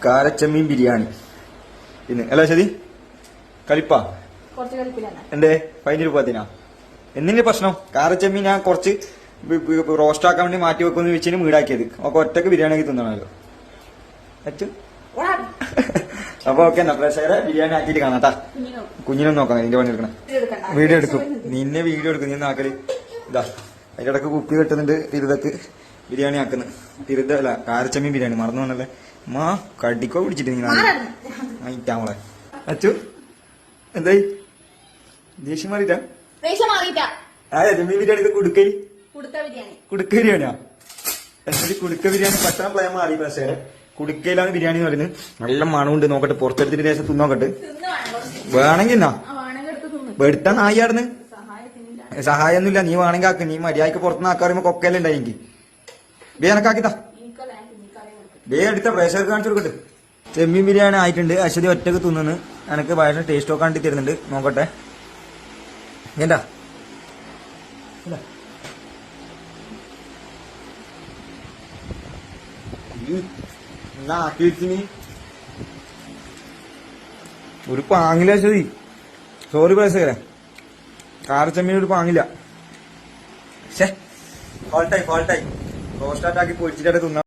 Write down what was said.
കാരച്ചമ്മീൻ ബിരിയാണി ഇന്ന് അല്ല ശരി കളിപ്പാ എന്റെ 15 രൂപ എന്തിന്റെ പ്രശ്നം? കാരച്ചമ്മീൻ ഞാൻ കുറച്ച് റോസ്റ്റ് ആക്കാൻ വേണ്ടി മാറ്റി വെക്കുന്ന വെച്ചിന് വീടാക്കിയത് ഒക്കെ ഒറ്റക്ക് ബിരിയാണി ആക്കി തിന്നണല്ലോ അച്ഛൻ. അപ്പൊ ഓക്കെ എന്നാ പ്രേക്ഷകരെ ബിരിയാണി ആക്കിയിട്ട് കാണാട്ടാ. കുഞ്ഞിനൊന്നും നോക്കാം നിന്റെ പണി എടുക്കണം. വീഡിയോ എടുക്കും നിന്നെ വീഡിയോ എടുക്കും നീ നാക്കല് ഇതാ അതിന്റെ ഇടക്ക് കുപ്പി കെട്ടുന്നുണ്ട്. തിരുതക്ക് ബിരിയാണി ആക്കുന്നു. തിരുതല്ല കാരച്ചമ്മീൻ ബിരിയാണി മറന്നു പോണല്ലേ മാ കടിക്കോ പിടിച്ചിട്ട് നീറ്റാമളെ അച്ചു എന്തായി ദേഷ്യം മാറിട്ടാ ചെമ്മീൻ ബിരിയാണി ഇത് കുടുക്ക ബിരിയാണിയാ എന്നിട്ട് കുടുക്ക ബിരിയാണി പട്ടാൻ പ്ലേ മാറി പ്രേക്ഷകരെ. കുടുക്കയിലാണ് ബിരിയാണി എന്ന് പറയുന്നത്. നല്ല മണമുണ്ട്. നോക്കട്ടെ പുറത്തെടുത്തിട്ട് ദേശം തിന്നോക്കട്ടെ. വേണമെങ്കിൽ എന്നാ എടുത്താ നായിയാടുന്ന് സഹായമൊന്നുമില്ല. നീ വേണമെങ്കിൽ ആക്ക്. നീ മര്യാദക്ക് പുറത്തുനിന്ന് ആക്കാറുമ്പോ കൊക്കല്ലേ ഉണ്ടായി എനിക്ക് ബേ എനക്കാക്കിത്താ ബേ എടുത്ത പ്രേക്ഷകർക്ക് കാണിച്ചു കൊടുക്കട്ടെ. ചെമ്മീൻ ബിരിയാണി ആയിട്ടുണ്ട്. അശ്വതി ഒറ്റക്ക് തിന്നുന്നു. എനിക്ക് ഭയങ്കര ടേസ്റ്റ് ഒക്കെ കണ്ടി തരുന്നുണ്ട്. നോക്കട്ടെ എന്താ ഒരു പാങ്ങില്ല അശ്വതി. സോറി പ്രേക്ഷകരെ കാരച്ചമ്മീൻ ഒരു പാങ്ങില്ല. ഫാൾട്ടായി റോസ്റ്റാക്കി പൊരിച്ചിട്ട് തിന്നാ